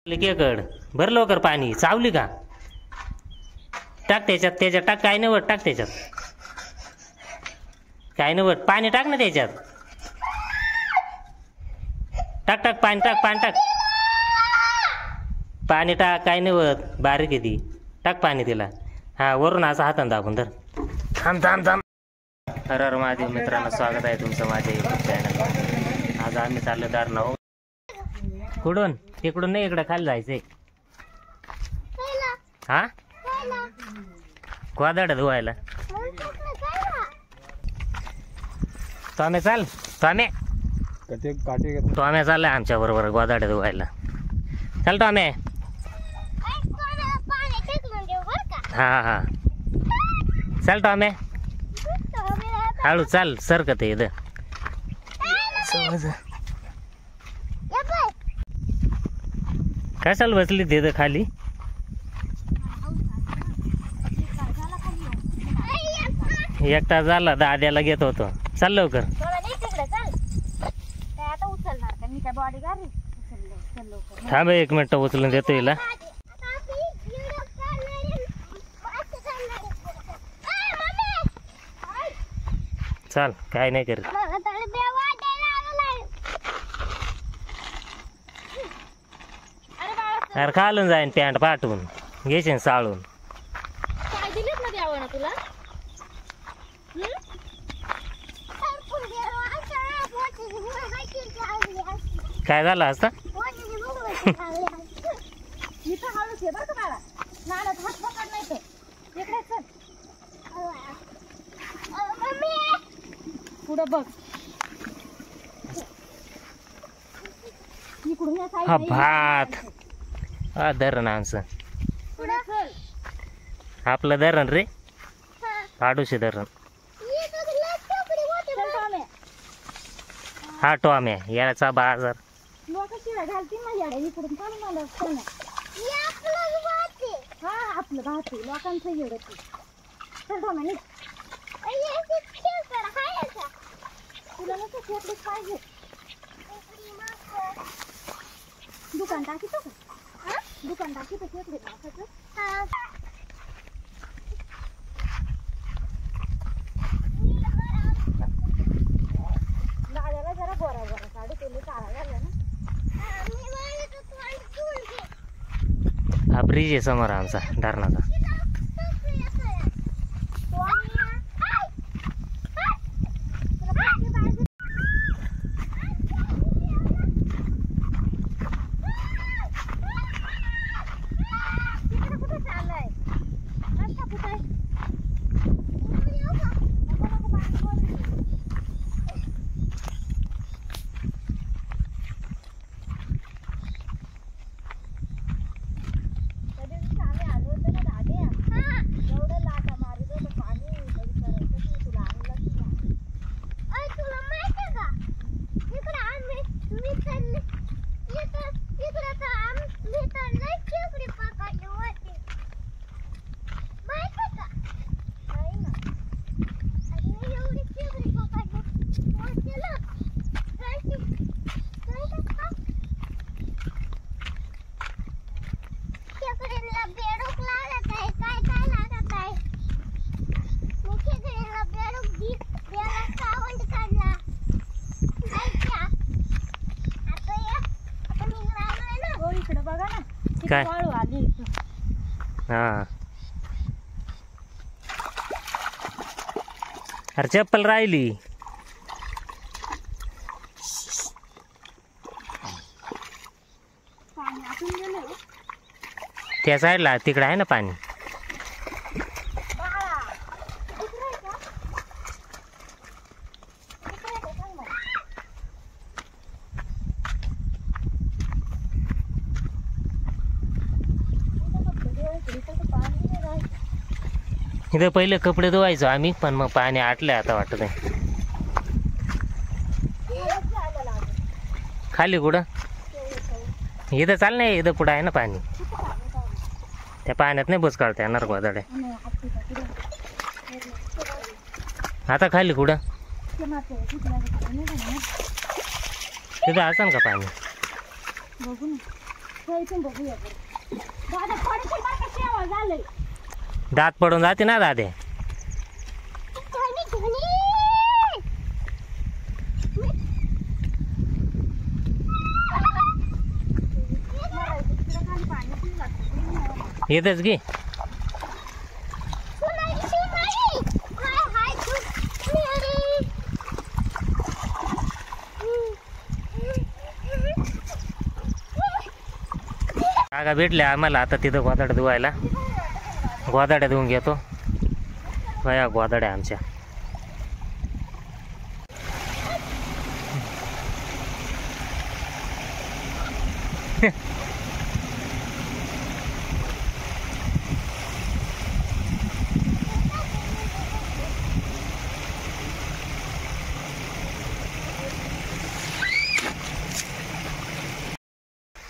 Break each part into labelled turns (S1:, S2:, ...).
S1: लिकेकड भर लवकर पाणी चावली का टाक त्याच्यात टाक काय नाही वट टाक त्याच्यात काय नाही वट पाणी टाक ना त्याच्यात टाक टाक पाणी टाक पाणी टाक काय नाही वत बारीक आहे ती टाक पाणी तिला हा वरून असं हातानं दाबून धर थांब हर हर महादेव मित्रांनो स्वागत आहे तुमचं माझ्या युट्यूब चॅनल। आज आम्ही चाललो दारनाव कुठून तिकडून नाही इकडं खाली जायचंय हा गोदाड धुवायला तोम्या चाल तोम्या चाललाय आमच्या बरोबर गोदाड धुवायला चल तोम्या हा चल तोम्या हळू चाल सरकत इथं कशाला बसली तिथं खाली एक तास झाला दाद्याला घेत होतो चल लवकर थांब एक मिनिट उचलून देतो हिला चल काय नाही करत अरे खालून जाईन पॅन्ट पाठवून घेशील साळून काय झालं असतं
S2: बघ
S1: हा भात हा धरण आमचं आपलं धरण रे पाडूशे धरण हा टॉम्या याचा बाजार
S2: आपलं भात लोकांचं येड तुला नको खेकडेच पाहिजे दुकान टाकीतो का दुकान टाकीतो खेकडे टाकायचं दादाला जरा बरा साडी केली काळा झाला ना
S1: हा ब्रिज आहे समोर आमचा धरणाचा काय हा अरे चप्पल राहिली त्या साईडला तिकडे आहे ना पाणी इथं पहिले कपडे धुवायचो आम्ही पण मग पाणी आटलंय आता वाटत आहे खाली कुठं इथं चाल नाही इथं पुढं आहे ना पाणी त्या पाण्यात नाही बुचकाळता येणार गोदाड्या आता खाली कुठं तिथं असेल का पाणी
S2: खेळून बघूया बरं. दादा पडशील बरं का, शेवाळ झालंय.
S1: दात पडून जाते ना दादे. येतच की जागा भेटल्या आम्हाला आता तिथं गोदाड्या धुवायला. गोदाड्या धुवून घेतो. बया गोदाड्या आमच्या.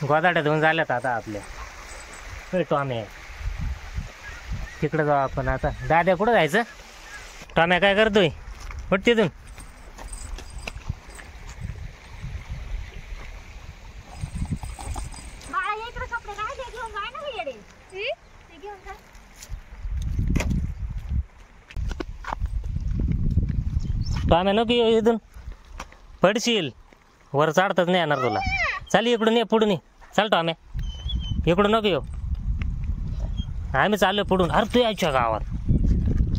S1: गोदाड्या धुवून झाल्यात आता आपल्या. टॉम्या तिकडं जाऊ आपण आता. दाद्या कुठं जायचं? टॉम्या काय करतोय? उठ तिथून. टॉम्या नको येऊ इथून, पडशील. वर चढतच नाही येणार तुला. चाल इकडून ये, पुढून ये. चल टॉम्या, इकडून नको येऊ. आम्ही चाललो पुढून. अरे तू यायच्या गावात.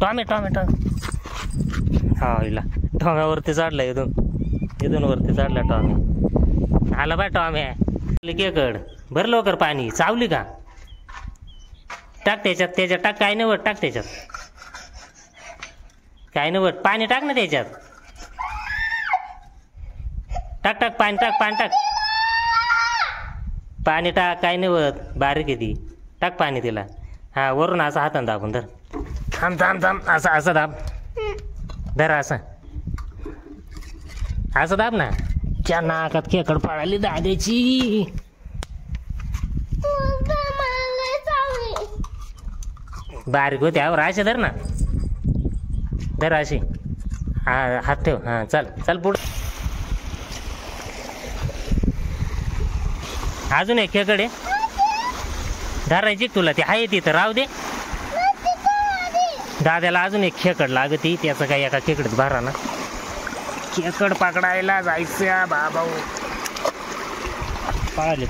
S1: टॉम्या टॉम्या टॉम्या. हा इला टॉम्यावरती चढला. इथून वरती चढला टॉम्या. आला बाय टॉम्या. केकड भर लवकर पाणी. चावली का? टाक त्याच्यात टाक. काय नाही वट टाक त्याच्यात. काय नाही वट पाणी टाक ना त्याच्यात. टाक टाक पाणी टाक. पाणी टाक. काय नाही वत. बारीक आहे ती. टाक पाणी तिला. हा वरून असं हातानं दाबून धर. थांब. असं दाब. धर असं दाब ना. त्या नाकात खेकड पाळाली दाद्याची. बारीक होते आवर. असे धर ना. धर अशी. हा हात ठेव. हा चल पुढे. अजून एक खेकडे धरायची तुला. ती आहे तिथं राहू दे. दाद्याला अजून एक खेकड लागती. त्याचं काही एका खेकडीत भरा ना. खेकड पकडायला जायचं बाबा. पळाली.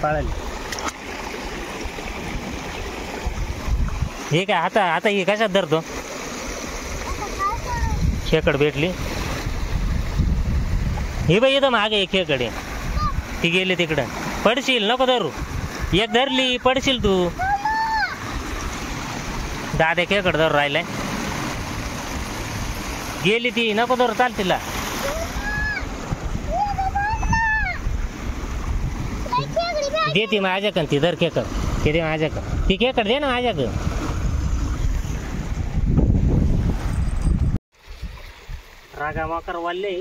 S1: हे काय आता हे कशात धरतो? खेकड भेटली. हे बाई इथं मागे एक खेकड आहे. ती गेली तिकडं. पडशील. नको धरू. एक धरली पडशील तू. दाद्या खेकड धरू राहिलाय. गेली ती. नको धरू. चाल तिला. दे ती माझ्याकडं. ती धर खेकड. ते दे माझ्याकडं. ती खेकड दे ना माझ्याकडं. रागा मोकर वाढले.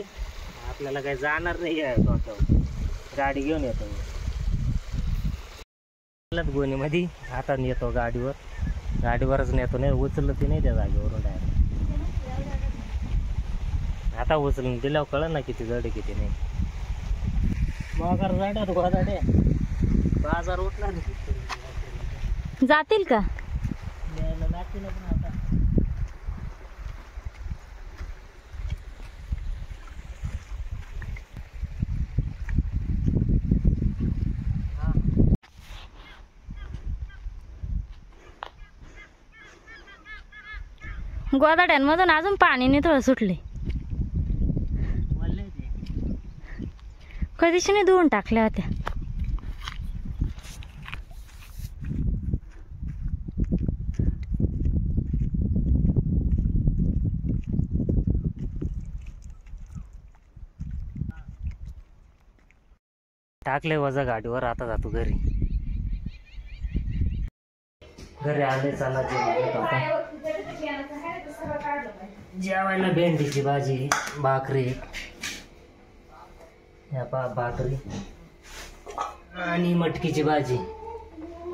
S1: आपल्याला काही जाणार नाही आहे. गाडी घेऊन येतो गोणीमध्ये. आता नेतो गाडीवरच नेतो. नाही उचललं ती नाही त्या जागेवरून डायरेक्ट. आता उचलून दिल्यावर कळलं ना किती जड किती नाही. मोकर जाड्यात गोदाडे. बाजार उठला
S2: जातील का?
S1: लागतील ना. पण आता
S2: गोदाड्यांमधून अजून पाणी नाही थोडं सुटले. कधीच नाही धुवून टाकल्या होत्या.
S1: टाकले वजा गाडीवर. आता जातो घरी आले. चला जेवायला भेंडीची भाजी, भाकरी. भाकरी आणि मटकीची भाजी.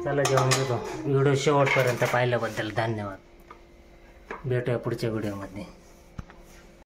S1: चला जेवण घेतो. व्हिडिओ शेवटपर्यंत पाहिल्याबद्दल धन्यवाद. भेटूया पुढच्या व्हिडिओमध्ये.